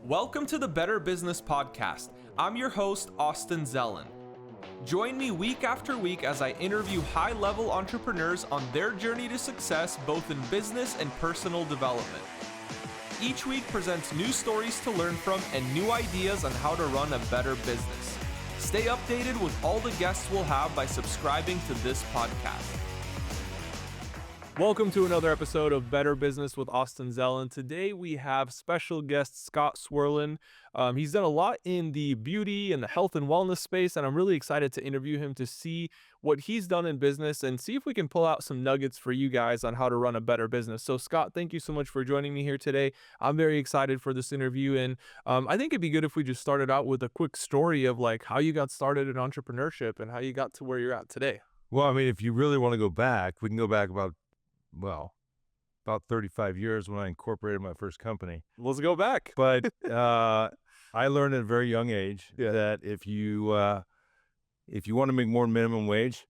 Welcome to the Better Business Podcast. I'm your host, Austin Zelan. Join me week after week as I interview high-level entrepreneurs on their journey to success, both in business and personal development. Each week presents new stories to learn from and new ideas on how to run a better business. Stay updated with all the guests we'll have by subscribing to this podcast. Welcome to another episode of Better Business with Austin Zelan. Today we have special guest Scott Swerland. He's done a lot in the beauty and the health and wellness space, and I'm really excited to interview him to see what he's done in business and see if we can pull out some nuggets for you guys on how to run a better business. So Scott, thank you so much for joining me here today. I'm very excited for this interview, and I think it'd be good if we just started out with a quick story of like how you got started in entrepreneurship and how you got to where you're at today. Well, I mean, if you really want to go back, we can go back about 35 years when I incorporated my first company. Let's go back. But I learned at a very young age that if you want to make more than minimum wage,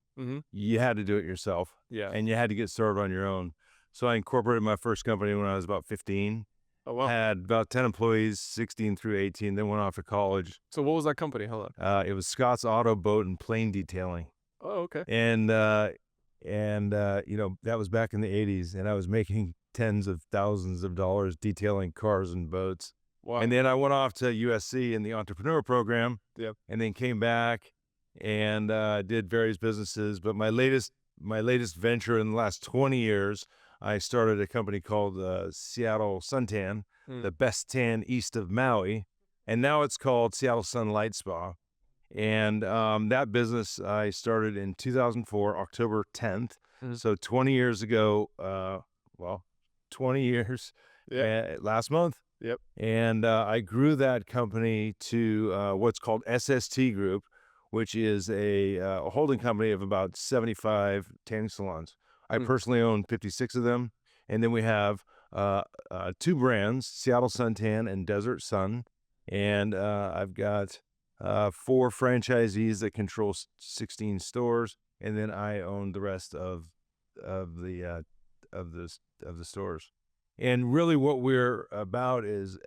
you had to do it yourself. Yeah. And you had to get started on your own. So I incorporated my first company when I was about 15. Oh, wow. Had about 10 employees, 16 through 18, then went off to college. So what was that company? Hold on. It was Scott's Auto, Boat, and Plane Detailing. Oh, okay. And that was back in the 80s, and I was making tens of thousands of dollars detailing cars and boats. Wow. And then I went off to USC in the Entrepreneurial program, and and then came back and did various businesses. But my latest venture in the last 20 years, I started a company called Seattle Suntan, the best tan east of Maui, and now it's called Seattle Sun Light Spa. And that business I started in 2004, October 10th. So 20 years ago, 20 years last month. Yep. And I grew that company to what's called SST Group, which is a holding company of about 75 tanning salons. I personally own 56 of them. And then we have two brands, Seattle Suntan and Desert Sun. And I've got 4 franchisees that control 16 stores, and then I own the rest of the stores. And really, what we're about is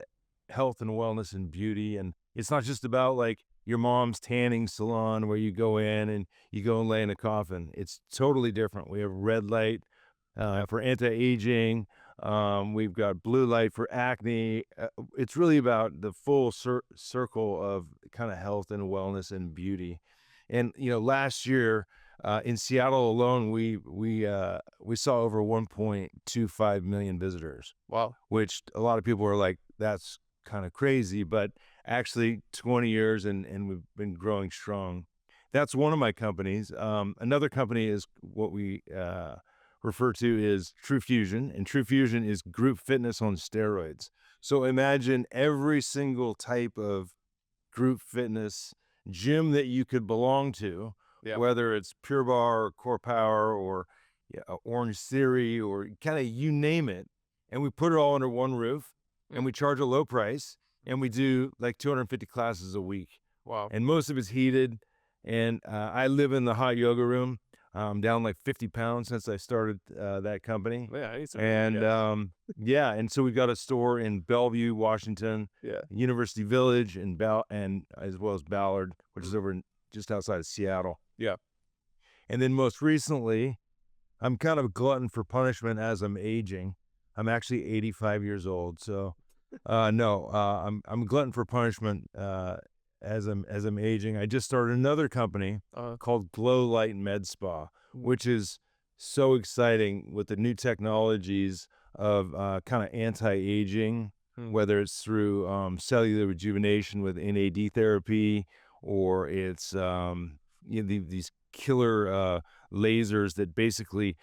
health and wellness and beauty. And it's not just about like your mom's tanning salon where you go in and you go and lay in a coffin. It's totally different. We have red light for anti-aging. We've got blue light for acne. It's really about the full circle of kind of health and wellness and beauty. And, last year in Seattle alone, we saw over 1.25 million visitors. Wow. Which a lot of people are like, that's kind of crazy, but actually 20 years and we've been growing strong. That's one of my companies. Another company is what we refer to is True Fusion, and True Fusion is group fitness on steroids. So imagine every single type of group fitness gym that you could belong to, whether it's Pure Barre or Core Power or Orange Theory or kind of you name it, and we put it all under one roof, and we charge a low price, and we do like 250 classes a week. Wow. And most of it's heated, and I live in the hot yoga room. I'm down like 50 pounds since I started that company. Yeah. And so we've got a store in Bellevue, Washington, University Village, and as well as Ballard, which is over just outside of Seattle. Yeah. And then most recently, I'm kind of a glutton for punishment as I'm aging. I'm actually 85 years old, so I'm a glutton for punishment as I'm aging. I just started another company called Glow Light Med Spa, which is so exciting with the new technologies of kind of anti-aging, whether it's through cellular rejuvenation with NAD therapy, or it's these killer lasers that basically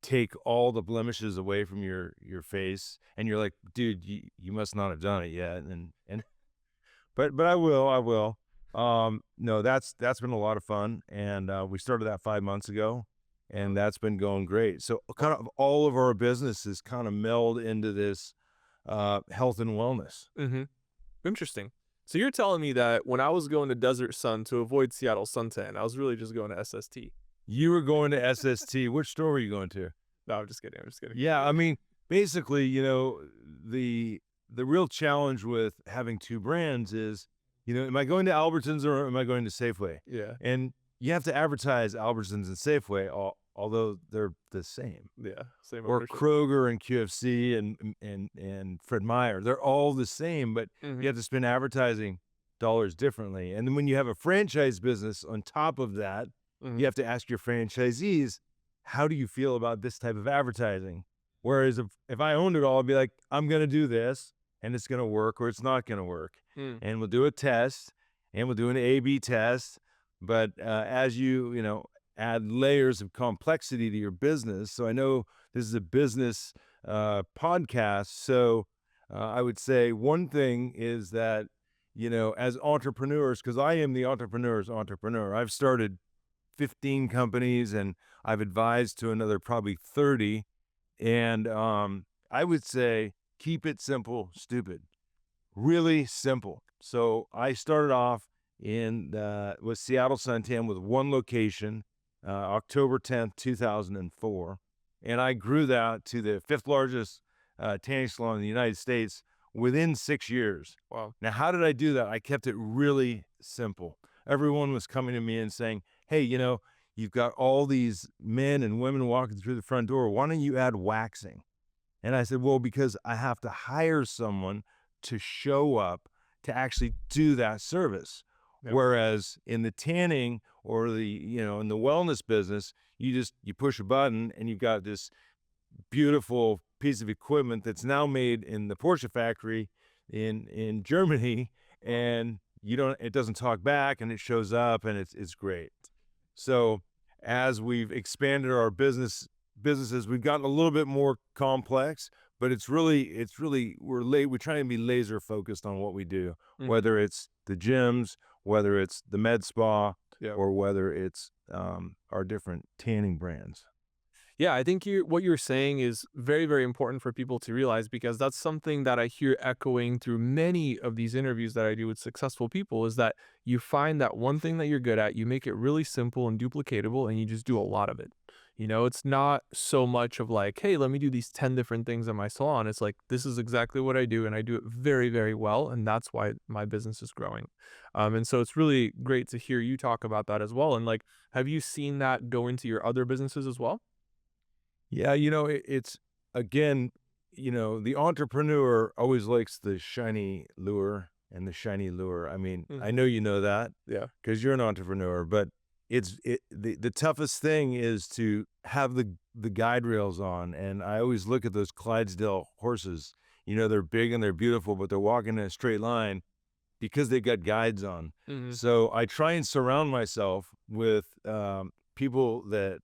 take all the blemishes away from your face, and you're like, dude, you must not have done it yet, and But I will. No, that's been a lot of fun, and we started that 5 months ago, and that's been going great. So kind of all of our businesses kind of meld into this health and wellness. Interesting. So you're telling me that when I was going to Desert Sun to avoid Seattle Suntan, I was really just going to SST. You were going to SST. Which store were you going to? No, I'm just kidding. Yeah, I mean, basically, the the real challenge with having two brands is, am I going to Albertsons or am I going to Safeway? Yeah. And you have to advertise Albertsons and Safeway, although they're the same. Yeah. Same Or ownership. Kroger and QFC and Fred Meyer, they're all the same, but you Mhm. have to spend advertising dollars differently. And then when you have a franchise business on top of that, you Mhm. have to ask your franchisees, how do you feel about this type of advertising? Whereas if I owned it all, I'd be like, I'm going to do this and it's going to work or it's not going to work. Mm. And we'll do a test and we'll do an A/B test. But as add layers of complexity to your business. So I know this is a business podcast. So I would say one thing is that, as entrepreneurs, because I am the entrepreneur's entrepreneur, I've started 15 companies and I've advised to another probably 30. And I would say keep it simple, stupid, really simple. So I started off with Seattle Suntan with one location, October 10th, 2004. And I grew that to the fifth largest tanning salon in the United States within 6 years. Wow. Now, how did I do that? I kept it really simple. Everyone was coming to me and saying, hey, you've got all these men and women walking through the front door. Why don't you add waxing? And I said, well, because I have to hire someone to show up to actually do that service. Yep. Whereas in the tanning or in the wellness business, you push a button and you've got this beautiful piece of equipment that's now made in the Porsche factory in Germany, and it doesn't talk back and it shows up and it's great. So as we've expanded our businesses, we've gotten a little bit more complex, but it's really we're trying to be laser focused on what we do, Mhm. whether it's the gyms, whether it's the med spa, Yeah. or whether it's our different tanning brands. Yeah, I think what you're saying is very, very important for people to realize because that's something that I hear echoing through many of these interviews that I do with successful people is that you find that one thing that you're good at, you make it really simple and duplicatable, and you just do a lot of it. It's not so much of like, hey, let me do these 10 different things in my salon. It's like, this is exactly what I do, and I do it very, very well. And that's why my business is growing. And so it's really great to hear you talk about that as well. And like, have you seen that go into your other businesses as well? Yeah, it's again, the entrepreneur always likes the shiny lure and the shiny lure. I mean, I Mhm. know you know that Yeah. because you're an entrepreneur, but the toughest thing is to have the guide rails on. And I always look at those Clydesdale horses. They're big and they're beautiful, but they're walking in a straight line because they got guides on. Mhm. So I try and surround myself with people that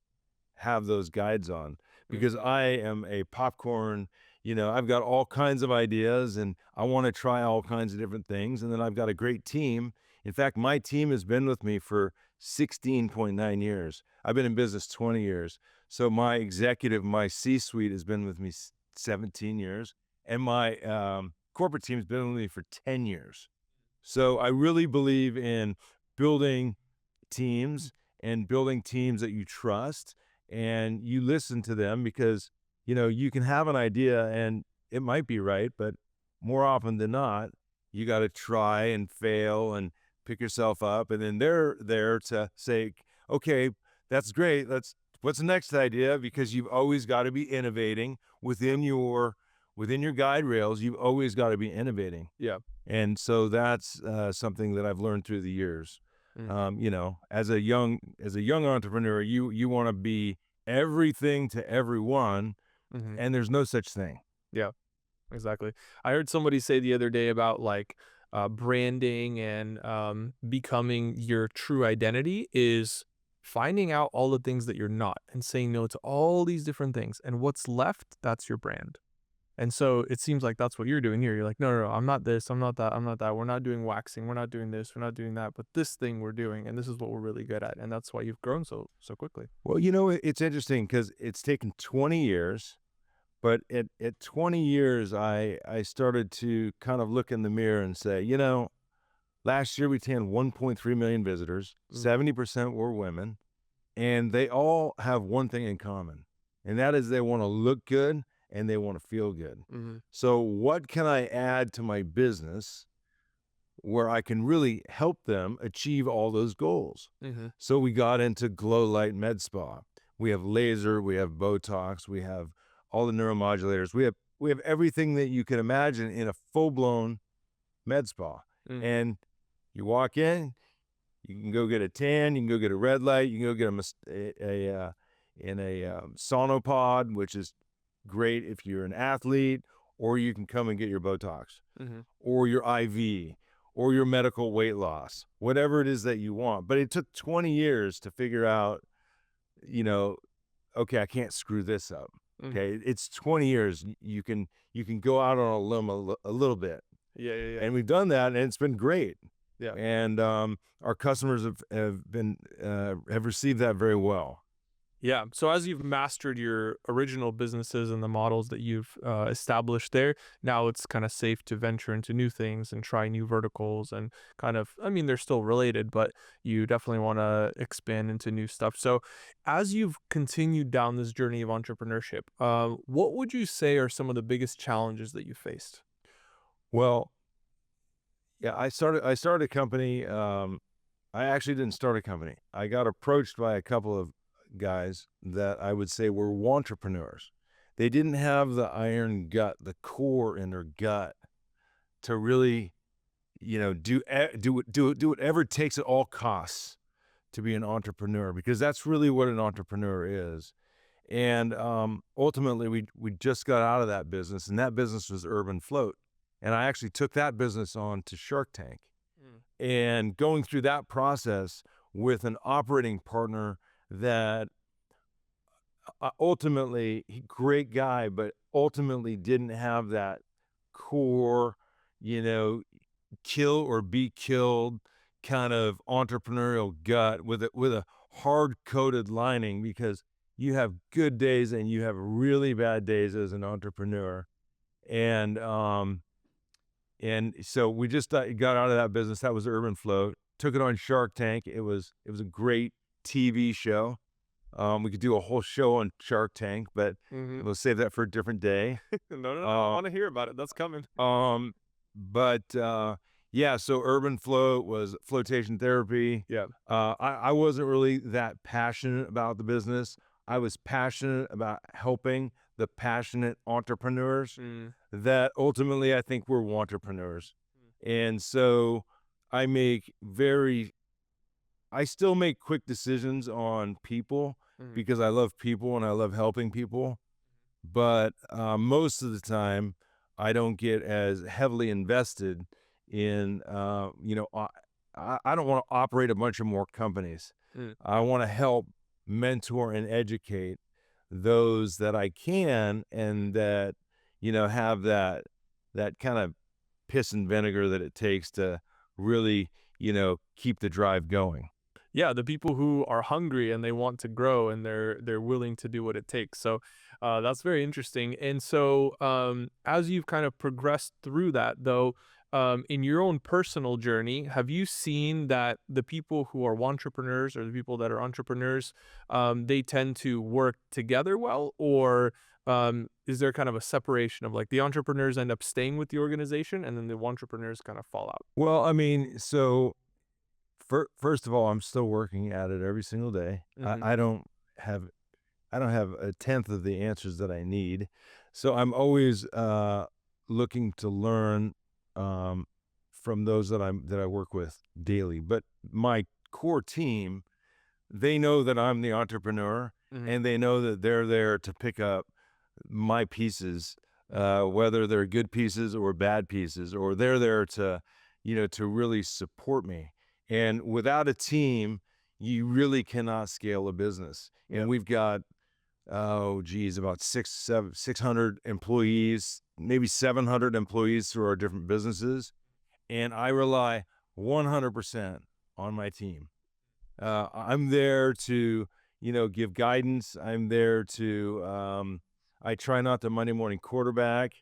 have those guides on because Mhm. I am a popcorn, I've got all kinds of ideas and I want to try all kinds of different things. And then I've got a great team. In fact, my team has been with me for 16.9 years. I've been in business 20 years. So my C-suite has been with me 17 years. And my corporate team has been with me for 10 years. So I really believe in building teams and building teams that you trust and you listen to them because you can have an idea and it might be right, but more often than not you got to try and fail and pick yourself up, and then they're there to say, okay, that's great, what's the next idea, because you've always got to be innovating within your guide rails. You've always got to be innovating, Yeah. and so that's something that I've learned through the years. Mm. As a young entrepreneur, you want to be everything to everyone, Mhm. and there's no such thing. Yeah, exactly. I heard somebody say the other day about like branding and becoming your true identity is finding out all the things that you're not and saying no to all these different things. And what's left, that's your brand. And so it seems like that's what you're doing here. You're like, no, no, no, I'm not this, I'm not that, I'm not that. We're not doing waxing, we're not doing this, we're not doing that, but this thing we're doing, and this is what we're really good at, and that's why you've grown so quickly. Well, it's interesting because it's taken 20 years, but at 20 years, I started to kind of look in the mirror and say, last year we had 1.3 million visitors, Mm. 70% were women, and they all have one thing in common, and that is they want to look good and they want to feel good. Mm-hmm. So what can I add to my business where I can really help them achieve all those goals? Mm-hmm. So we got into Glow Light Med Spa. We have laser, we have Botox, we have all the neuromodulators. We have everything that you can imagine in a full-blown med spa. Mm-hmm. And you walk in, you can go get a tan, you can go get a red light, you can go get sonopod, which is great if you're an athlete, or you can come and get your Botox, Mm-hmm. or your IV, or your medical weight loss, whatever it is that you want. But it took 20 years to figure out, okay, I can't screw this up. Mm-hmm. Okay, it's 20 years. You can go out on a limb a little bit, Yeah, yeah, yeah. and we've done that, and it's been great. Yeah. And our customers have received that very well. Yeah. So as you've mastered your original businesses and the models that you've established there, now it's kind of safe to venture into new things and try new verticals and kind of, I mean, they're still related, but you definitely want to expand into new stuff. So as you've continued down this journey of entrepreneurship, what would you say are some of the biggest challenges that you faced? Well, yeah, I started a company. I actually didn't start a company. I got approached by a couple of guys that I would say were entrepreneurs. They didn't have the iron gut, the core in their gut to really, do whatever it takes at all costs to be an entrepreneur, because that's really what an entrepreneur is. And ultimately, we just got out of that business, and that business was Urban Float. And I actually took that business on to Shark Tank. And going through that process with an operating partner that ultimately, great guy, but ultimately didn't have that core, kill or be killed kind of entrepreneurial gut with a hard coded lining, because you have good days and you have really bad days as an entrepreneur. And so we just got out of that business. That was Urban Float. Took it on Shark Tank. It was a great TV show. We could do a whole show on Shark Tank, but Mm-hmm. we'll save that for a different day. No, I Uh, want to hear about it. That's coming. but so Urban Float was flotation therapy. Yeah. I wasn't really that passionate about the business. I was passionate about helping the passionate entrepreneurs Mm. that ultimately I think we're entrepreneurs. And so I still make quick decisions on people Mm. because I love people and I love helping people. But most of the time, I don't get as heavily invested in, I don't want to operate a bunch of more companies. Mm. I want to help mentor and educate those that I can, and that, have that kind of piss and vinegar that it takes to really, keep the drive going. Yeah, the people who are hungry and they want to grow and they're willing to do what it takes. So that's very interesting. And so as you've kind of progressed through that, though, in your own personal journey, have you seen that the people who are entrepreneurs or the people that are entrepreneurs, they tend to work together well, or is there kind of a separation of like the entrepreneurs end up staying with the organization and then the entrepreneurs kind of fall out? Well, I mean, so first of all, I'm still working at it every single day. Hmm. I don't have a tenth of the answers that I need, so I'm always looking to learn from those that I work with daily. But my core team, they know that I'm the entrepreneur, Hmm. and they know that they're there to pick up my pieces, whether they're good pieces or bad pieces, or they're there to really support me. And without a team, you really cannot scale a business. Yeah. And we've got, about 600 employees, maybe 700 employees through our different businesses. And I rely 100% on my team. I'm there to, give guidance. I'm there to, I try not to Monday morning quarterback.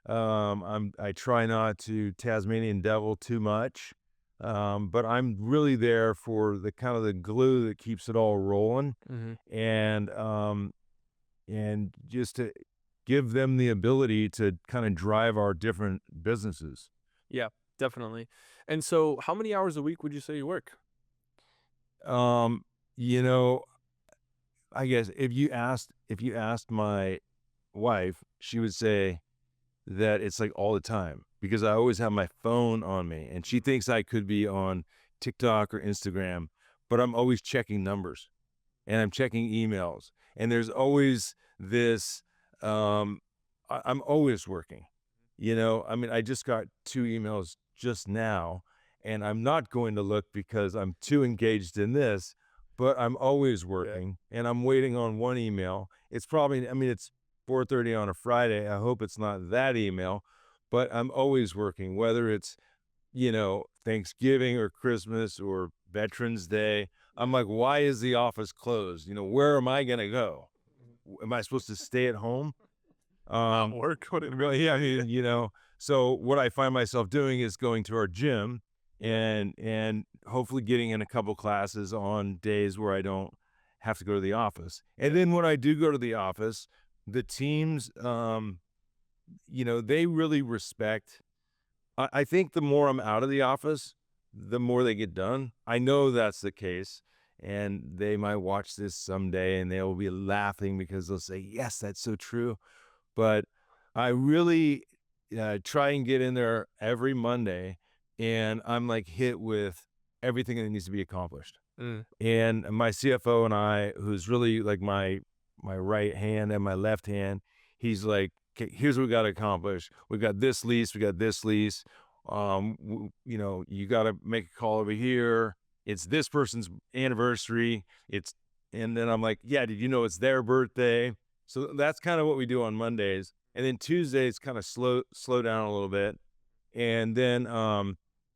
I try not to Tasmanian devil too much. But I'm really there for the kind of the glue that keeps it all rolling, Hmm. and just give them the ability to kind of drive our different businesses. Yeah, definitely. And so how many hours a week would you say you work? Um, you know, I guess if you asked my wife, she would say that it's like all the time because I always have my phone on me, and she thinks I could be on TikTok or Instagram, but I'm always checking numbers and I'm checking emails, and there's always this. Um, I'm always working. I mean, I just got 2 emails just now, and I'm not going to look because I'm too engaged in this. But I'm always Yeah. working, and I'm waiting on one email. It's probably, I mean, it's 4:30 on a Friday. I hope it's not that email, but I'm always working, whether it's Thanksgiving or Christmas or Veterans Day. I'm like, why is the office closed? Where am I gonna go? Am I supposed to stay at home? Not Um, work? What it really, yeah, I mean, so what I find myself doing is going to our gym Yeah. and hopefully getting in a couple classes on days where I don't have to go to the office. And Yeah. then when I do go to the office, the teams, they really respect. I think the more I'm out of the office, the more they get done. I know that's the case. And they might watch this someday and they'll be laughing because they'll say, yes, that's so true. But I really try and get in there every Monday and I'm like hit with everything that needs to be accomplished. Mm. And my CFO and I, who's really like my right hand and my left hand, he's like, "Okay, here's what we got to accomplish. We got this lease. We got this lease. You got to make a call over here. It's this person's anniversary. And then I'm like, yeah, did you know it's their birthday? So that's kind of what we do on Mondays. And then Tuesdays kind of slow down a little bit. And then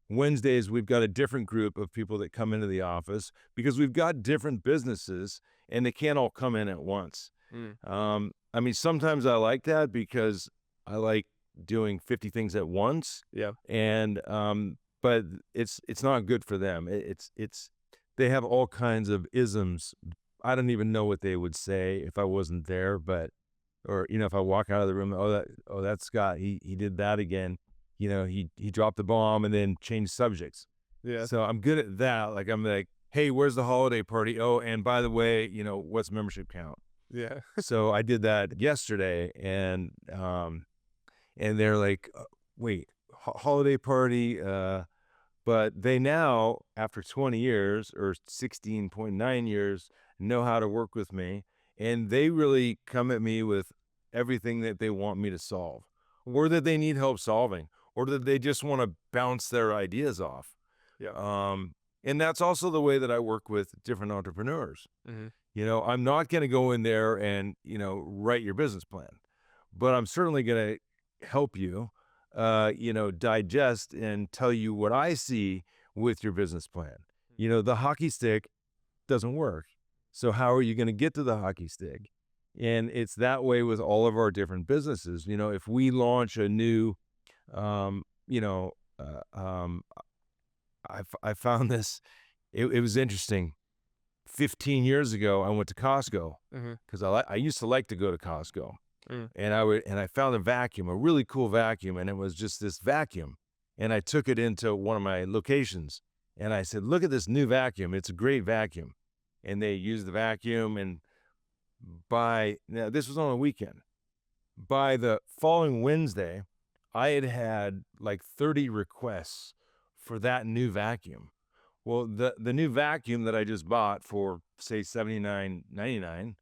Wednesdays, we've got a different group of people that come into the office because we've got different businesses and they can't all come in at once. Mm. I mean, sometimes I like that because I like doing 50 things at once. Yeah. And but it's not good for them. It's they have all kinds of isms. I don't even know what they would say if I wasn't there, but or if I walk out of the room, that's Scott. He did that again. He dropped the bomb and then changed subjects. Yeah. So I'm good at that. Like I'm like, hey, where's the holiday party? Oh, and by the way, what's membership count? Yeah. So I did that yesterday, and they're like, wait, holiday party. But they now, after 20 years or 16.9 years, know how to work with me. And they really come at me with everything that they want me to solve or that they need help solving or that they just want to bounce their ideas off. Yeah. And that's also the way that I work with different entrepreneurs. Hmm. I'm not going to go in there and, write your business plan, but I'm certainly going to help you, digest and tell you what I see with your business plan. The hockey stick doesn't work. So how are you going to get to the hockey stick? And it's that way with all of our different businesses. If we launch a new, um, you know, I found this, it was interesting. 15 years ago, I went to Costco Hmm. because I used to like to go to Costco. Mm. And I found a vacuum, a really cool vacuum, and it was just this vacuum. And I took it into one of my locations and I said, look at this new vacuum. It's a great vacuum. And they used the vacuum and now this was on a weekend. By the following Wednesday, I had like 30 requests for that new vacuum. Well, the new vacuum that I just bought for say $79.99,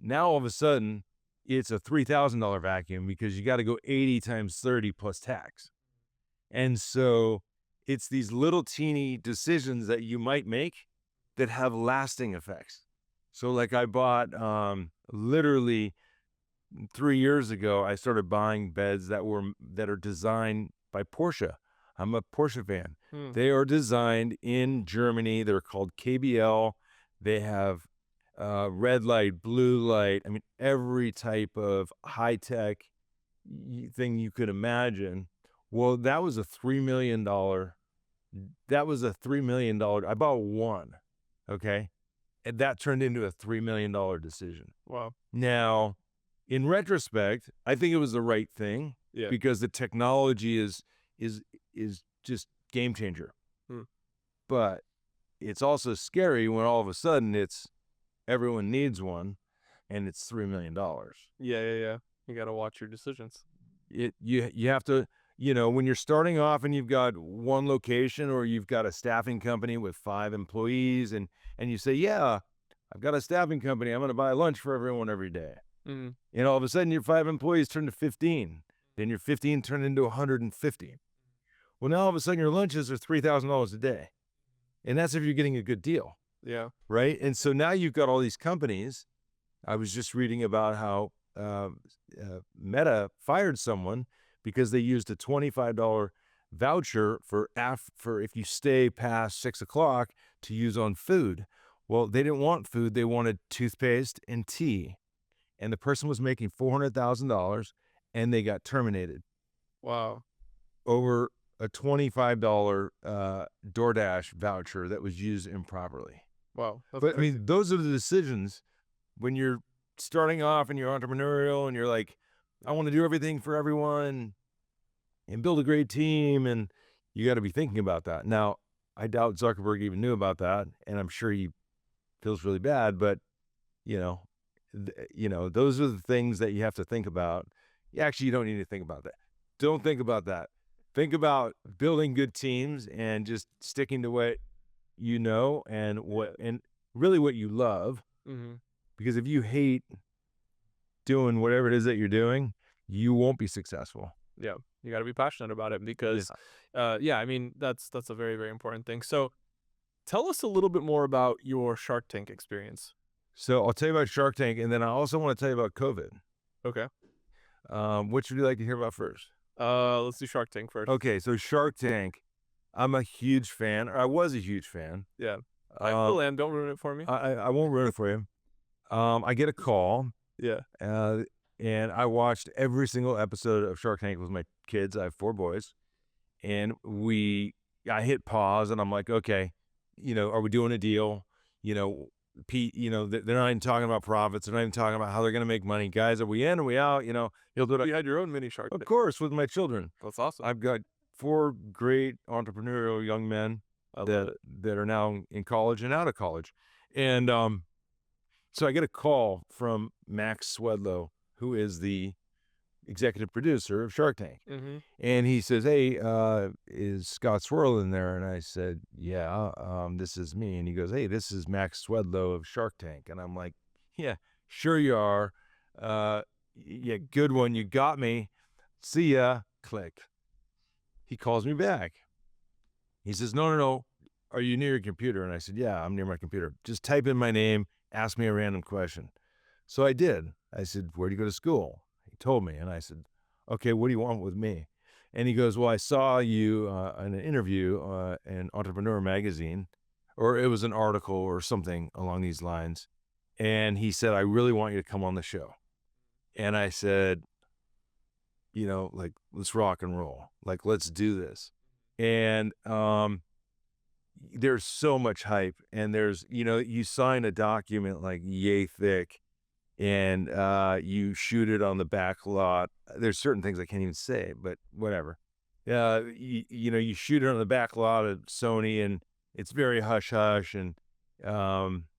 now all of a sudden it's a $3,000 vacuum because you got to go 80 times 30 plus tax. And so it's these little teeny decisions that you might make that have lasting effects. So like I bought literally 3 years ago, I started buying beds that are designed by Porsche. I'm a Porsche fan. Mm. They are designed in Germany. They're called KBL. They have red light, blue light. I mean, every type of high tech thing you could imagine. Well, that was a $3 million. That was a $3 million. I bought one. Okay. And that turned into a $3 million decision. Wow. Now, In retrospect, I think it was the right thing Yeah. because the technology is is just game changer. Mm. But it's also scary when all of a sudden it's everyone needs one and it's $3 million. Yeah, yeah, yeah. You gotta watch your decisions. You have to, when you're starting off and you've got one location or you've got a staffing company with 5 employees and you say, "Yeah, I've got a staffing company. I'm going to buy lunch for everyone every day." Mhm. And all of a sudden your 5 employees turn to 15. Then your 15 turn into 150. Well, now all of a sudden your lunches are $3,000 a day. And that's if you're getting a good deal, Yeah. right? And so now you've got all these companies. I was just reading about how Meta fired someone because they used a $25 voucher for if you stay past 6 o'clock to use on food. Well, they didn't want food; they wanted toothpaste and tea, and the person was making $400,000, and they got terminated Wow. over a $25 DoorDash voucher that was used improperly. Wow. That's But I crazy. mean, those are the decisions when you're starting off and you're entrepreneurial and you're like, I want to do everything for everyone and build a great team. And you got to be thinking about that. Now, I doubt Zuckerberg even knew about that. And I'm sure he feels really bad, but you know, those are the things that you have to think about. Actually, you don't need to think about that. Don't think about that. Think about building good teams and just sticking to what you know and Yeah. and really what you love. Mhm. Because if you hate doing whatever it is that you're doing, you won't be successful. Yeah. You gotta be passionate about it Yeah. because, yeah, I mean, that's a very, very important thing. So, tell us a little bit more about your Shark Tank experience. So I'll tell you about Shark Tank, and then I also want to tell you about COVID. Okay. Which would you like to hear about first? Let's do Shark Tank first. Okay, so Shark Tank, I'm a huge fan, or I was a huge fan. Yeah. I Um, still am. Don't ruin it for me. I won't ruin it for you. I get a call, Yeah. uh, and I watched every single episode of Shark Tank with my kids. I have 4 boys, and I hit pause, and I'm like, okay, are we doing a deal? You know, Pete, they're not even talking about profits. They're not even talking about how they're going to make money. Guys, are we in? Are we out? He'll do it. You had your own mini Shark Of Tank. course, with my children. That's awesome. I've got 4 great entrepreneurial young men I love that it. that are now in college and out of college. And so I get a call from Max Swedlow, who is the executive producer of Shark Tank. Mhm. And he says, "Hey, is Scott Swerland there?" And I said, "Yeah, this is me." And he goes, "Hey, this is Max Swedlow of Shark Tank." And I'm like, "Yeah, sure you are. Yeah, good one. You got me. See ya." Click. He calls me back. He says, "No, no, no. Are you near your computer?" And I said, "Yeah, I'm near my computer. Just type in my name, ask me a random question." So I did. I said, "Where do you go to school?" He told me. And I said, "Okay, what do you want with me?" And he goes, "Well, I saw you in an interview in Entrepreneur magazine, or it was an article or something along these lines." And he said, "I really want you to come on the show." And I said, like, let's rock and roll. Like, let's do this. And there's so much hype. And there's, you sign a document like yay thick and you shoot it on the back lot. There's certain things I can't even say, but whatever. You shoot it on the back lot of Sony, and it's very hush hush. And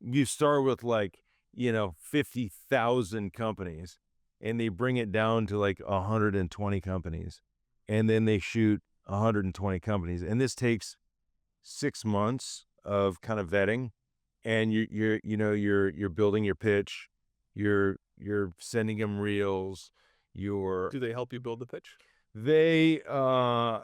you start with like 50,000 companies, and they bring it down to like 120 companies, and then they shoot 120 companies, and this takes 6 months of kind of vetting, and you're building your pitch, you're sending them reels, you're Do they help you build the pitch? they I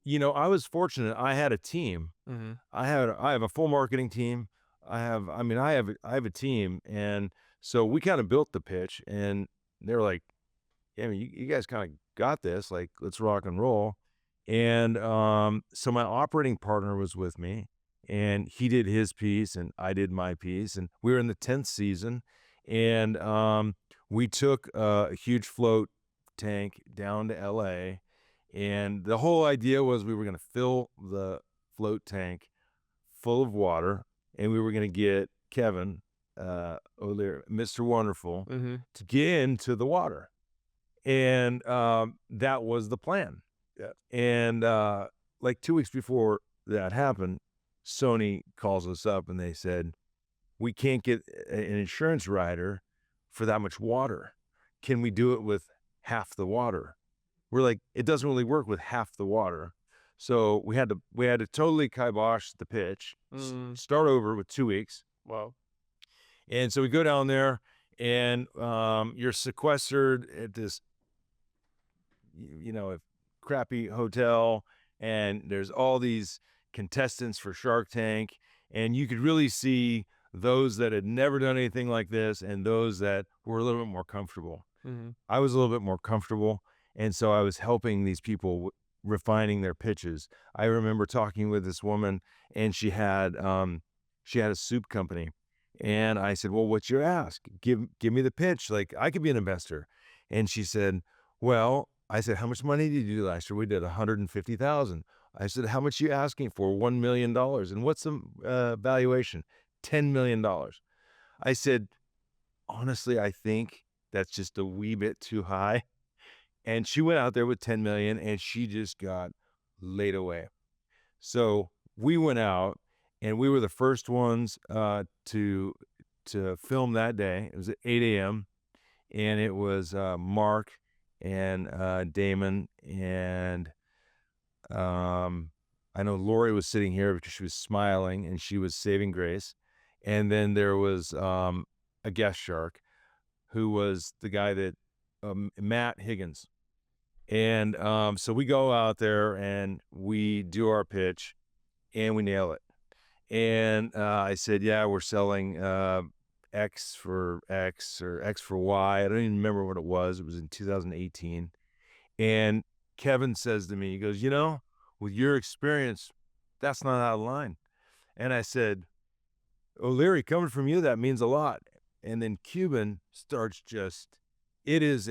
was fortunate. I had a team. Mhm. I have a full marketing team. I have a team, and so we kind of built the pitch, and they were like, "Yeah, I mean, you guys kind of got this. Like, let's rock and roll." And so my operating partner was with me, and he did his piece, and I did my piece, and we were in the 10th season, and we took a huge float tank down to LA, and the whole idea was we were going to fill the float tank full of water, and we were going to get Kevin, O'Leary, Mr. Wonderful, Mm-hmm. to get into the water. And that was the plan. Yeah. And like 2 weeks before that happened, Sony calls us up and they said, we can't get an insurance rider for that much water. Can we do it with half the water? We're like, it doesn't really work with half the water. So we had to totally kibosh the pitch, Mm. start over with 2 weeks. Wow. And so we go down there and you're sequestered at this, a crappy hotel, and there's all these contestants for Shark Tank, and you could really see those that had never done anything like this and those that were a little bit more comfortable. Mm-hmm. I was a little bit more comfortable, and so I was helping these people refining their pitches. I remember talking with this woman, and she had a soup company, and I said, "Well, what's your ask? Give me the pitch. Like I could be an investor." And she said, "Well," I said, "How much money did you do last year?" We did 150,000. I said, "How much are you asking for?" $1 million. And what's the valuation? $10 million. I said, "Honestly, I think that's just a wee bit too high." And she went out there with 10 million and she just got laid away. So we went out and we were the first ones to film that day. It was at 8 a.m. and it was Mark and Damon and I know Lori was sitting here because she was smiling and she was saving grace. And then there was a guest shark who was the guy that Matt Higgins. And so we go out there and we do our pitch and we nail it. And I said, yeah, we're selling X for X or X for Y. I don't even remember what it was. It was in 2018. And Kevin says to me, he goes, with your experience, that's not out of line. And I said, O'Leary, coming from you, that means a lot. And then Cuban starts it is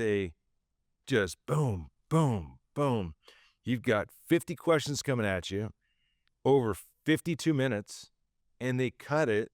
just boom, boom, boom. You've got 50 questions coming at you over 52 minutes, and they cut it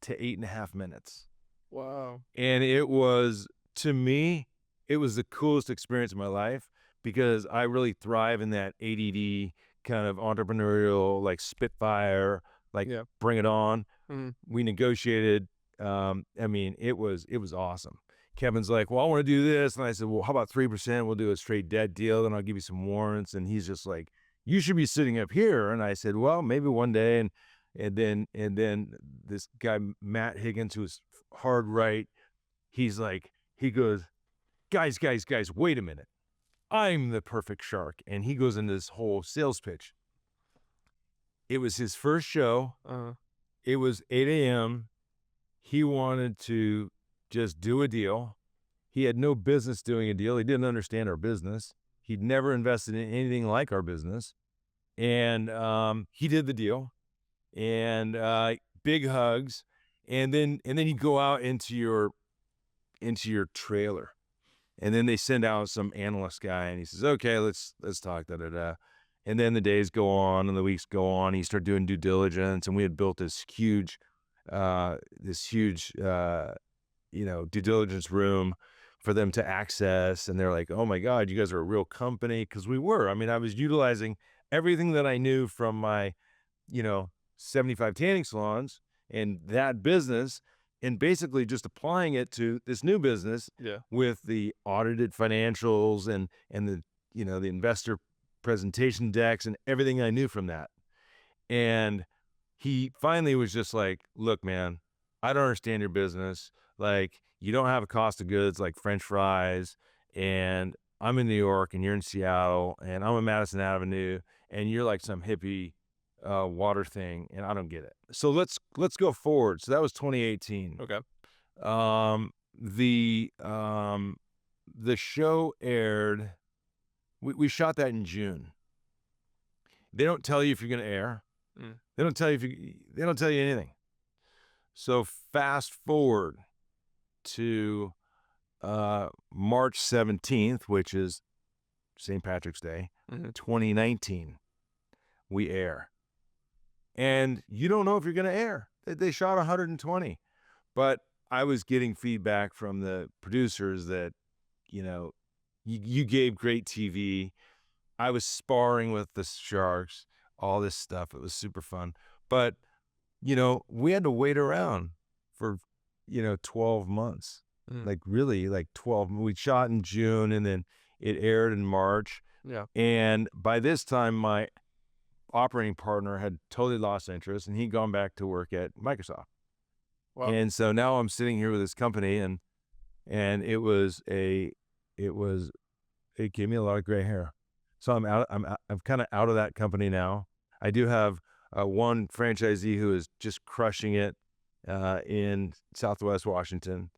to 8.5 minutes. Wow. And it was, to me, it was the coolest experience of my life because I really thrive in that ADD kind of entrepreneurial, like Spitfire, like Yeah. bring it on. Mm-hmm. We negotiated. It was awesome. Kevin's like, well, I want to do this. And I said, well, how about 3%? We'll do a straight debt deal. Then I'll give you some warrants. And he's just like, you should be sitting up here. And I said, well, maybe one day. And then this guy, Matt Higgins, who's hard right, he goes, guys, wait a minute. I'm the perfect shark. And he goes into this whole sales pitch. It was his first show. Uh-huh. It was 8 a.m. He wanted to just do a deal. He had no business doing a deal. He didn't understand our business. He'd never invested in anything like our business. And he did the deal. And big hugs. And then you go out into your trailer. And then they send out some analyst guy and he says, okay, let's talk, da-da-da. And then the days go on and the weeks go on. He started doing due diligence, and we had built this huge due diligence room for them to access. And they're like, oh my God, you guys are a real company. Because we were. I mean, I was utilizing everything that I knew from my, 75 tanning salons and that business, and basically just applying it to this new business with the audited financials and the, the investor presentation decks and everything I knew from that. And he finally was just like, look, man, I don't understand your business. Like, you don't have a cost of goods like French fries, and I'm in New York and you're in Seattle, and I'm in Madison Avenue, and you're like some hippie water thing, and I don't get it. So let's go forward. So that was 2018. Okay. The show aired. We shot that in June. They don't tell you if you're going to air. Mm. They don't tell you anything. So fast forward to March 17th, which is St. Patrick's Day, 2019. We air. And you don't know if you're going to air. They shot 120. But I was getting feedback from the producers that, you know, you gave great TV. I was sparring with the sharks, all this stuff. It was super fun. But, we had to wait around for, 12 months. Mm. Like really, like 12. We shot in June and then it aired in March. Yeah. And by this time, my operating partner had totally lost interest and he'd gone back to work at Microsoft. Wow. And so now I'm sitting here with this company and it gave me a lot of gray hair. So I'm kind of out of that company now. I do have one franchisee who is just crushing it in Southwest Washington,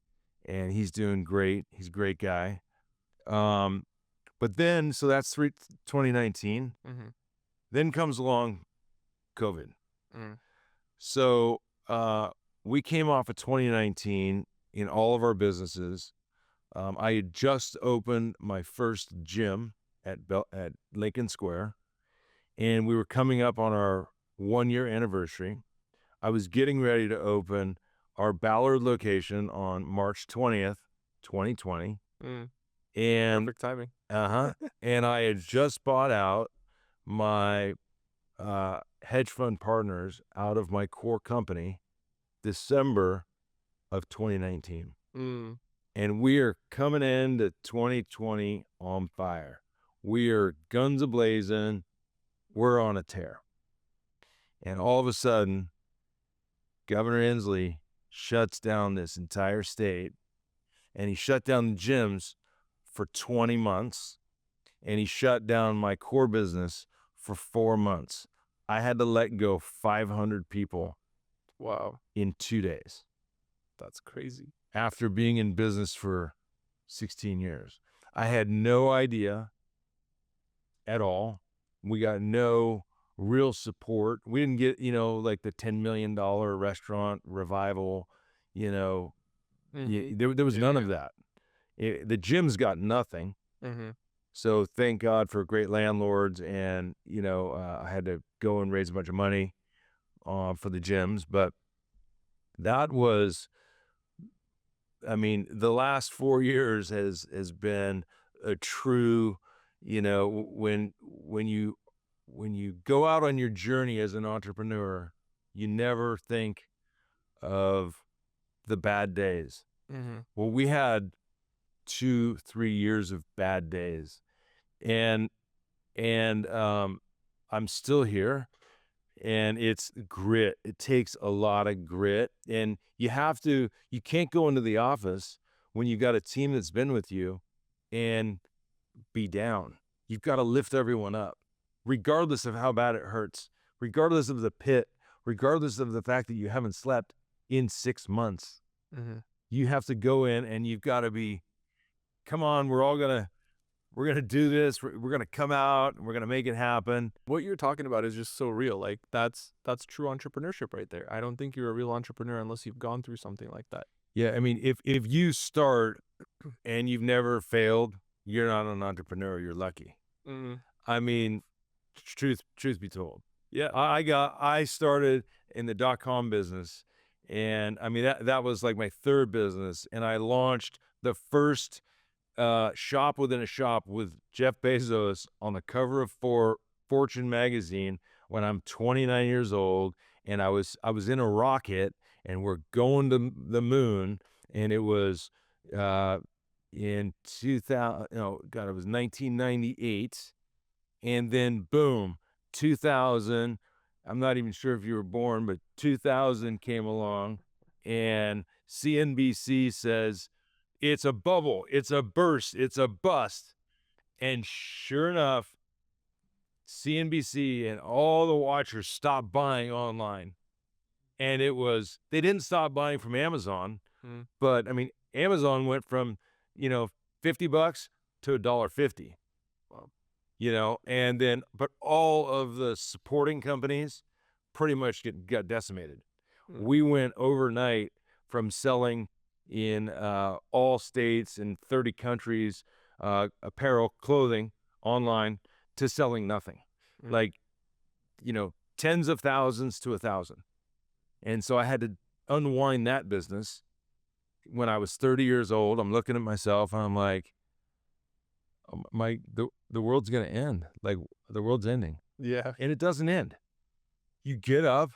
and he's doing great. He's a great guy. Um, but then, so that's 2019. Mm-hmm. Then comes along COVID. Mm. So we came off of 2019 in all of our businesses. I had just opened my first gym at Lincoln Square, and we were coming up on our 1-year anniversary. I was getting ready to open our Ballard location on March 20th, 2020. Mm. And Perfect timing. and I had just bought out my hedge fund partners out of my core company December of 2019. Mm. And we are coming into 2020 on fire. We are guns a-blazing. We're on a tear. And all of a sudden, Governor Inslee shuts down this entire state, and he shut down the gyms for 20 months, and he shut down my core business for 4 months. I had to let go 500 people Wow. in 2 days That's crazy. after being in business for 16 years. I had no idea at all. We got no real support. We didn't get, like the $10 million restaurant revival, Mm-hmm. there was none Yeah. of that. The gyms got nothing. Mm-hmm. So thank God for great landlords. And, I had to go and raise a bunch of money for the gyms. But that was, the last 4 years has been a true, when you go out on your journey as an entrepreneur, you never think of the bad days. Mm-hmm. Well, we had 2-3 years of bad days, and I'm still here, and it's grit. It takes a lot of grit, and you can't go into the office when you got a team that's been with you and be down. You've got to lift everyone up, regardless of how bad it hurts, regardless of the pit, regardless of the fact that you haven't slept in 6 months. Mm-hmm. You have to go in and you've got to be, come on, we're gonna do this. We're gonna come out and we're gonna make it happen. What you're talking about is just so real. Like that's true entrepreneurship right there. I don't think you're a real entrepreneur unless you've gone through something like that. Yeah, if you start and you've never failed, you're not an entrepreneur. You're lucky. Mm-hmm. I mean, truth be told, Yeah. I started in the .com business, and that was like my third business, and I launched the first shop within a shop with Jeff Bezos on the cover of Fortune magazine when I'm 29 years old, and I was in a rocket, and we're going to the moon, and it was in 2000. No, God, it was 1998, and then boom, 2000. I'm not even sure if you were born, but 2000 came along, and CNBC says, it's a bubble, it's a burst, it's a bust. And sure enough, CNBC and all the watchers stopped buying online. And they didn't stop buying from Amazon, but Amazon went from, $50 to $1.50. Wow. And then, but all of the supporting companies pretty much got decimated. We went overnight from selling in all states in 30 countries, apparel, clothing online, to selling nothing. Like, tens of thousands to 1,000. And so I had to unwind that business when I was 30 years old. I'm looking at myself and I'm like, the world's gonna end. Like the world's ending. Yeah. And it doesn't end. You get up,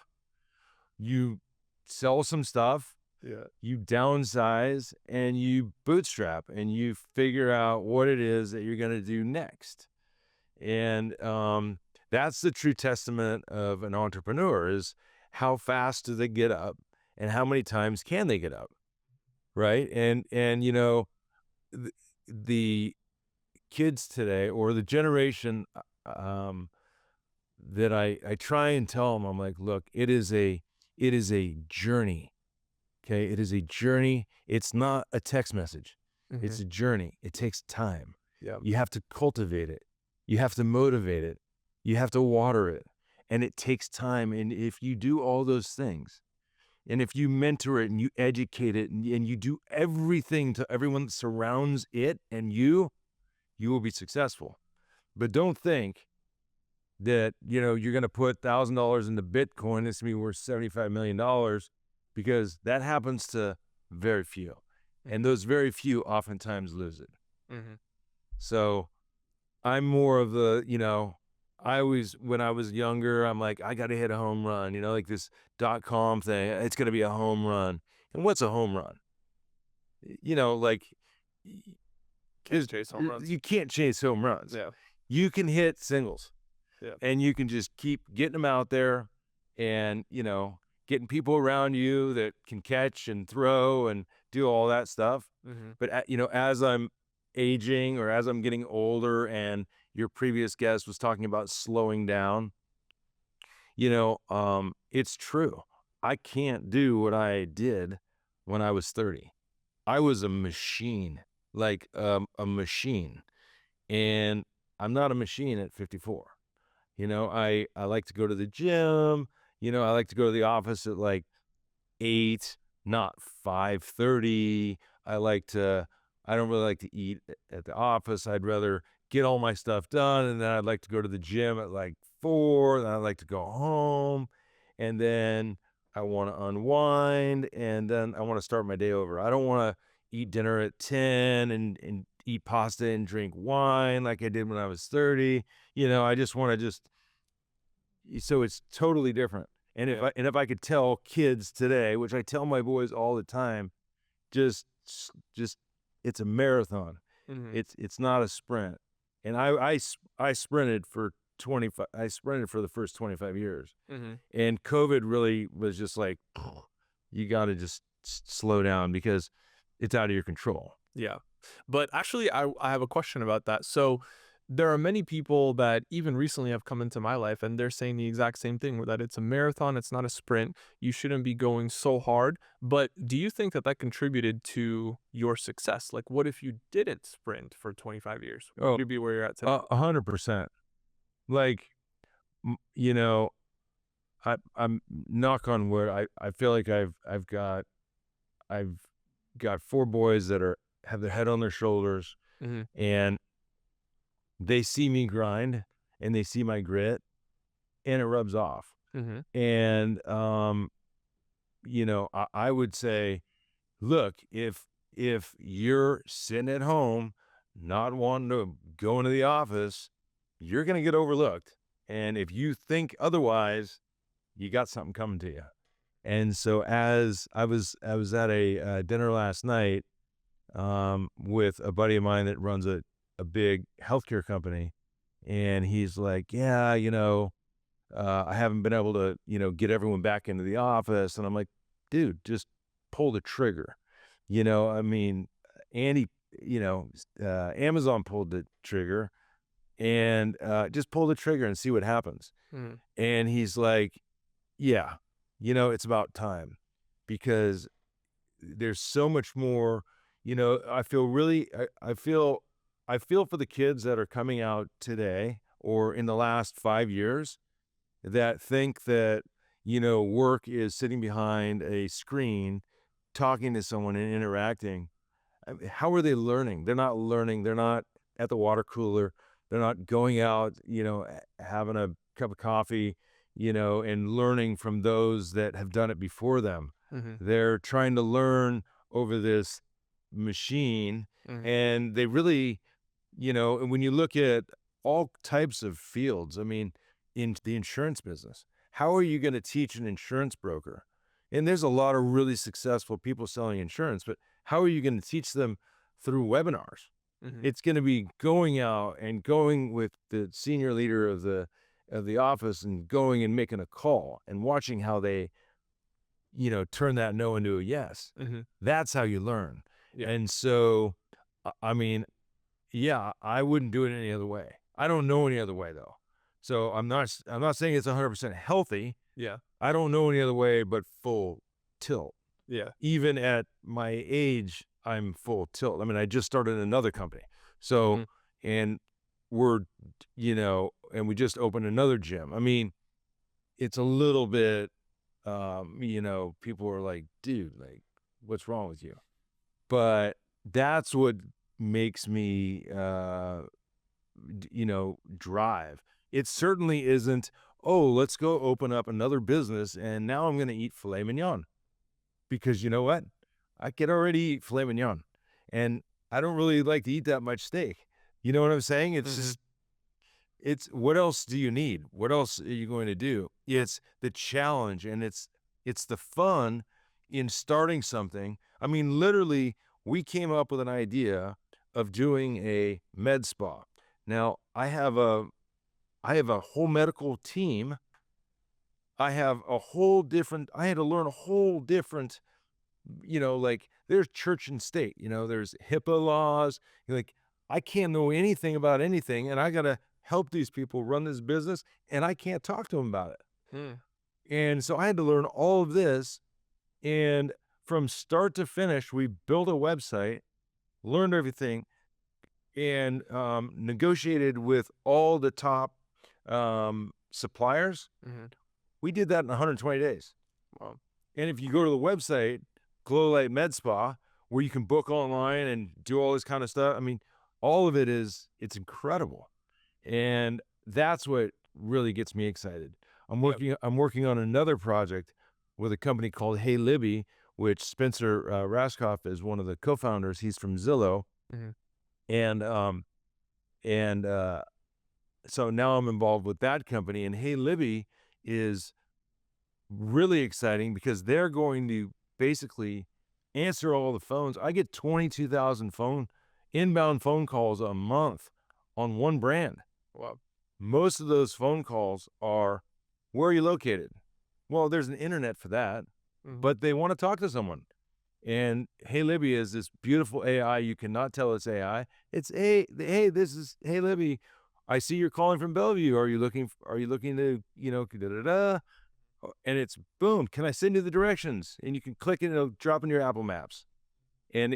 you sell some stuff, Yeah. you downsize, and you bootstrap, and you figure out what it is that you're gonna do next. And that's the true testament of an entrepreneur is how fast do they get up and how many times can they get up, right? And the, the kids today or the generation um, that I try and tell them, I'm like, look, it is a journey. Okay, it is a journey. It's not a text message. Mhm. It's a journey. It takes time. Yeah. You have to cultivate it. You have to motivate it. You have to water it. And it takes time. And if you do all those things, and if you mentor it and you educate it and you do everything to everyone that surrounds it and you will be successful. But don't think that, you're going to put $1,000 into Bitcoin. It's going to be worth $75 million because that happens to very few. And those very few oftentimes lose it. Mhm. So I'm more of the, I always, when I was younger, I'm like, I got to hit a home run, like this .com thing. It's going to be a home run. And what's a home run? Like, Can't chase home runs. you can't chase home runs. Yeah. You can hit singles. Yeah. And you can just keep getting them out there and, getting people around you that can catch and throw and do all that stuff. Mhm. But, as I'm aging or as I'm getting older and your previous guest was talking about slowing down, it's true. I can't do what I did when I was 30. I was a machine, like a machine. And I'm not a machine at 54. I like to go to the gym. I like to go to the office at like 8, not 5:30. I don't really like to eat at the office. I'd rather get all my stuff done. And then I'd like to go to the gym at like 4. Then I'd like to go home. And then I want to unwind. And then I want to start my day over. I don't want to eat dinner at 10 and eat pasta and drink wine like I did when I was 30. I just want to so it's totally different. And Yeah. if I could tell kids today, which I tell my boys all the time, just just it's a marathon. Mhm. It's not a sprint. And I sprinted for 25 I sprinted for the first 25 years. Mhm. And COVID really was just like you got to just slow down because it's out of your control. Yeah. But actually, I have a question about that. So there are many people that even recently have come into my life and they're saying the exact same thing that it's a marathon, it's not a sprint. You shouldn't be going so hard. But do you think that that contributed to your success? Like, what if you didn't sprint for 25 years? Would Oh, you be where you're at today? 100%. Like, you know, I'm knock on wood. I feel like I've got 4 boys that have their head on their shoulders Mm-hmm. and they see me grind and they see my grit and it rubs off. Mm-hmm. And I would say, look, if you're sitting at home not wanting to go into the office, you're going to get overlooked. And if you think otherwise, you got something coming to you. And so as I was at a dinner last night with a buddy of mine that runs a big healthcare company, and he's like, yeah, I haven't been able to, get everyone back into the office. And I'm like, dude, just pull the trigger. I mean, Andy, Amazon pulled the trigger and just pull the trigger and see what happens. Mm-hmm. And he's like, yeah, it's about time because there's so much more, I feel really, I feel for the kids that are coming out today or in the last 5 years that think that, work is sitting behind a screen, talking to someone and interacting. I mean, how are they learning? They're not learning. They're not at the water cooler. They're not going out, having a cup of coffee, and learning from those that have done it before them. Mhm. They're trying to learn over this machine, Mhm. and they really, and when you look at all types of fields, I mean, in the insurance business, how are you going to teach an insurance broker? And there's a lot of really successful people selling insurance, but how are you going to teach them through webinars? Mhm. It's gonna be going out and going with the senior leader of the office and going and making a call and watching how they, turn that no into a yes. Mhm. That's how you learn. Yeah. And so, I mean, yeah, I wouldn't do it any other way. I don't know any other way though. So I'm not saying it's 100% healthy. Yeah. I don't know any other way but full tilt. Yeah. Even at my age, I'm full tilt. I mean, I just started another company. So, Mhm. and we're, and we just opened another gym. I mean, it's a little bit, people are like, dude, like, what's wrong with you? But that's what makes me, drive. It certainly isn't, oh, let's go open up another business and now I'm going to eat filet mignon. Because you know what? I can already eat filet mignon, and I don't really like to eat that much steak. You know what I'm saying? It's Mhm. just it's what else do you need? What else are you going to do? It's the challenge, and it's the fun in starting something. I mean, literally, we came up with an idea of doing a med spa. Now, I have a whole medical team. I had to learn a whole different, like there's church and state, there's HIPAA laws. Like, I can't know anything about anything, and I got to help these people run this business, and I can't talk to them about it. Mm. And so I had to learn all of this. And from start to finish, we built a website, learned everything, and negotiated with all the top suppliers. Mhm. We did that in 120 days. Wow. And if you go to the website, Glow Light Med Spa, where you can book online and do all this kind of stuff, I mean, all of it's incredible. And that's what really gets me excited. Yep. I'm working on another project with a company called Hey Libby, which Spencer Raskoff is one of the co-founders. He's from Zillow. Mhm. And and so now I'm involved with that company. And Hey Libby is really exciting because they're going to basically answer all the phones. I get 22,000 inbound phone calls a month on one brand. Wow. Most of those phone calls are, where are you located? Well, there's an internet for that, Mhm. but they want to talk to someone. And Hey Libby is this beautiful AI. You cannot tell it's AI. It's this is Hey Libby. I see you're calling from Bellevue. Are you looking to, da da da? And it's boom, can I send you the directions? And you can click it and it'll drop in your Apple Maps. And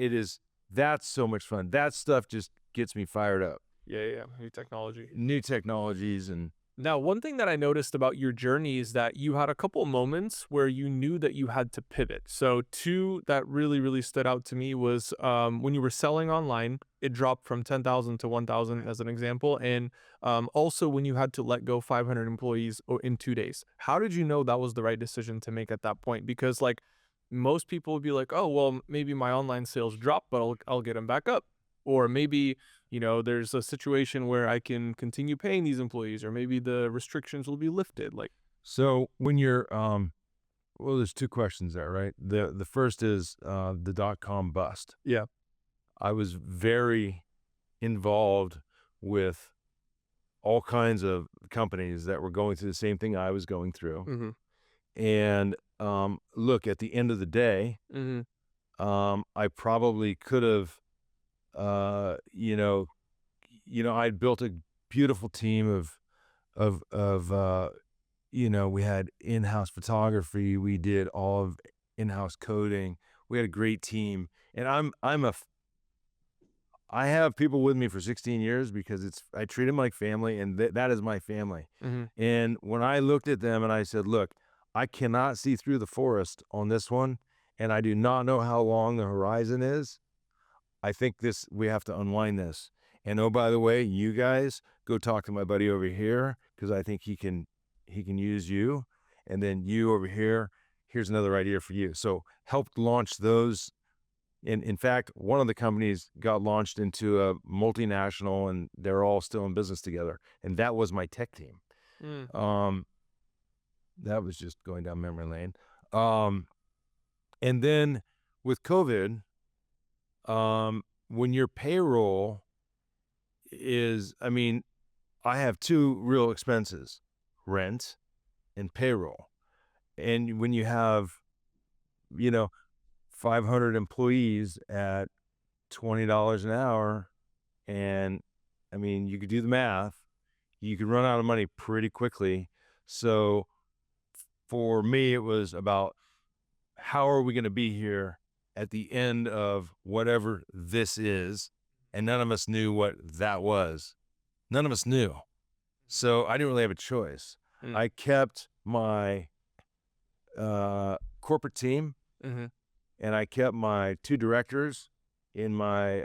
that's so much fun. That stuff just gets me fired up. Yeah, yeah, new technology. New technologies and Now, one thing that I noticed about your journey is that you had a couple moments where you knew that you had to pivot. So, two that really, really stood out to me was when you were selling online, it dropped from 10,000 to 1,000 as an example. And also when you had to let go 500 employees in 2 days. How did you know that was the right decision to make at that point? Because, like, most people would be like, oh, well, maybe my online sales drop, but I'll get them back up. Or maybe there's a situation where I can continue paying these employees, or maybe the restrictions will be lifted. Like, so when you're well, there's two questions there, right? The first is the .com bust. yeah. I was very involved with all kinds of companies that were going through the same thing I was going through. Mm-hmm. And look, at the end of the day, Mm-hmm. I probably could have, uh, you know, I'd built a beautiful team of we had in-house photography, we did all of in-house coding, we had a great team, and I have people with me for 16 years because I treat them like family, and that is my family. Mm-hmm. And when I looked at them and I said, "Look, I cannot see through the forest on this one, and I do not know how long the horizon is. I think we have to unwind this. And oh, by the way, you guys go talk to my buddy over here because I think he can use you. And then you over here, here's another idea for you. So helped launch those. And in fact, one of the companies got launched into a multinational, and they're all still in business together. And that was my tech team. Mm. Um, that was just going down memory lane. Um, and then with COVID, when your payroll is, I mean, I have two real expenses, rent and payroll. And when you have, you know, 500 employees at $20 an hour, and I mean, you could do the math, you could run out of money pretty quickly. So for me, it was about how are we going to be here at the end of whatever this is? And none of us knew what that was. None of us knew. So I didn't really have a choice. Mm. I kept my corporate team, Mm-hmm. and I kept my two directors in my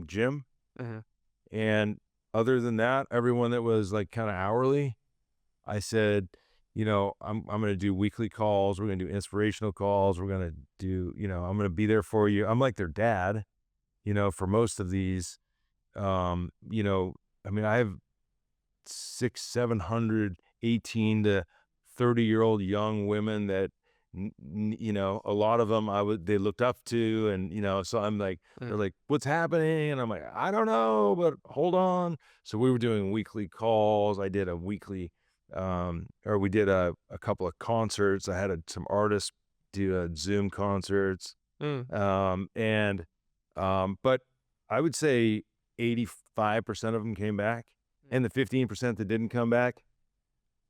gym. Mm-hmm. And other than that, everyone that was like kind of hourly, I said, I'm going to do weekly calls. We're going to do inspirational calls. We're going to do, I'm going to be there for you. I'm like their dad, for most of these. I mean, I have 700, 18 to 30-year-old young women that, a lot of them they looked up to, and, so I'm like, they're like, what's happening? And I'm like, I don't know, but hold on. So we were doing weekly calls. I did a weekly, or we did a couple of concerts. I had some artists do Zoom concerts. Mm. But I would say 85% of them came back, and the 15% that didn't come back,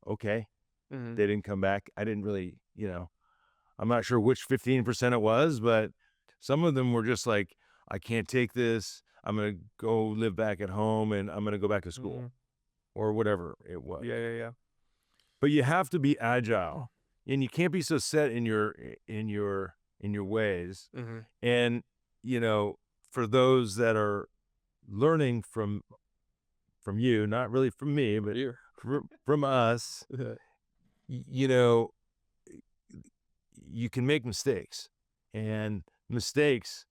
okay, Mm-hmm. they didn't come back. I didn't really, I'm not sure which 15% it was, but some of them were just like, I can't take this. I'm going to go live back at home, and I'm going to go back to school, Mm-hmm. or whatever it was. Yeah. But you have to be agile, and you can't be so set in your ways. Mm-hmm. And, for those that are learning from you, not really from me, but Here. from us, you know, you can make mistakes, and mistakes,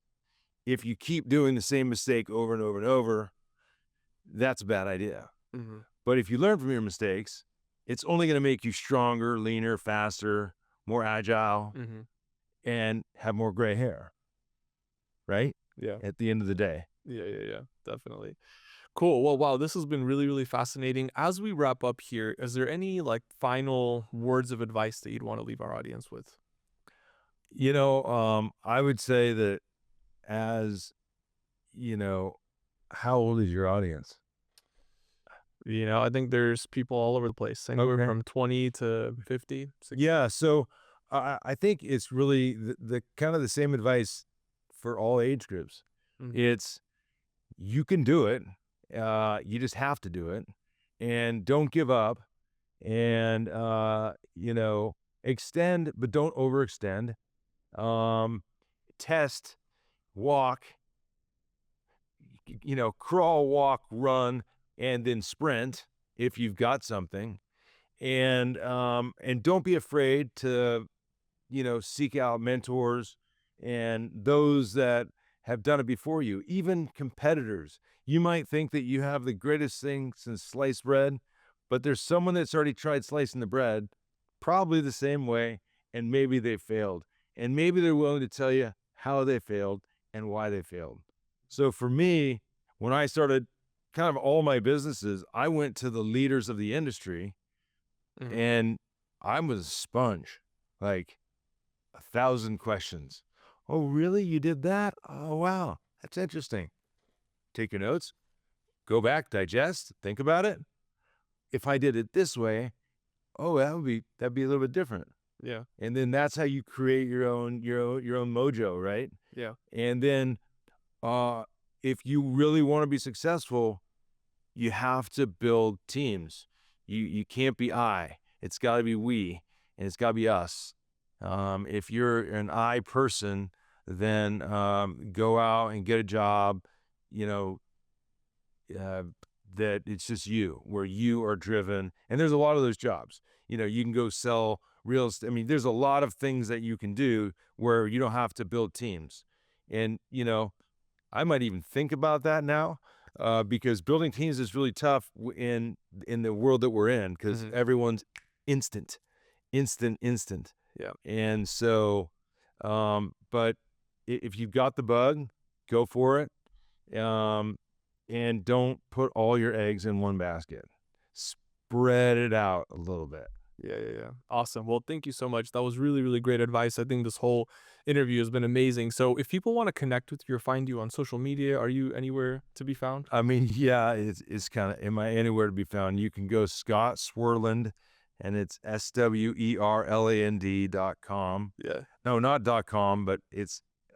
if you keep doing the same mistake over and over and over, that's a bad idea. Mm-hmm. But if you learn from your mistakes, it's only going to make you stronger, leaner, faster, more agile, Mm-hmm. and have more gray hair, right? Yeah. At the end of the day. Yeah. Definitely. Cool. Well, wow, this has been really, really fascinating. As we wrap up here, is there any like final words of advice that you'd want to leave our audience with? I would say that, as, how old is your audience? I think there's people all over the place, anywhere Okay. from 20 to 50, 60. Yeah. So I think it's really the kind of the same advice for all age groups. Mhm. It's, you can do it. You just have to do it, and don't give up, and, extend, but don't overextend. Test, walk, crawl, walk, run, and then sprint if you've got something. And don't be afraid to, seek out mentors and those that have done it before you, even competitors. You might think that you have the greatest thing since sliced bread, but there's someone that's already tried slicing the bread probably the same way, and maybe they failed. And maybe they're willing to tell you how they failed and why they failed. So for me, when I started kind of all my businesses, I went to the leaders of the industry, Mhm. and I was a sponge, like 1,000 questions. Oh, really? You did that? Oh, wow. That's interesting. Take your notes, go back, digest, think about it. If I did it this way, oh, that'd be a little bit different. Yeah. And then that's how you create your own mojo, right? Yeah. And then if you really want to be successful, you have to build teams. You can't be I. It's got to be we, and it's got to be us. If you're an I person, then go out and get a job, you know, that it's just you, where you are driven. And there's a lot of those jobs. You can go sell real estate. I mean, there's a lot of things that you can do where you don't have to build teams. And, I might even think about that now, because building teams is really tough in the world that we're in, because Mhm. everyone's instant, instant, instant. Yeah. And so, but if you've got the bug, go for it. Um, and don't put all your eggs in one basket. Spread it out a little bit. Yeah, yeah, yeah. Awesome. Well, thank you so much. That was really, really great advice. I think this whole interview has been amazing. So, if people want to connect with you or find you on social media, are you anywhere to be found? I mean, yeah, it's kind of, am I anywhere to be found? You can go Scott Swerland, and it's SWERLAND.com. Yeah. No, not .com, but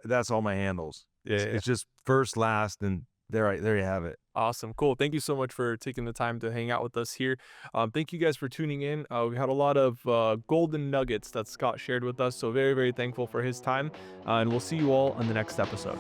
that's all my handles. Yeah, It's, yeah, yeah. it's just first, last, and there you have it. Awesome. Cool. Thank you so much for taking the time to hang out with us here. Thank you guys for tuning in. We had a lot of golden nuggets that Scott shared with us. So, very, very thankful for his time. And we'll see you all on the next episode.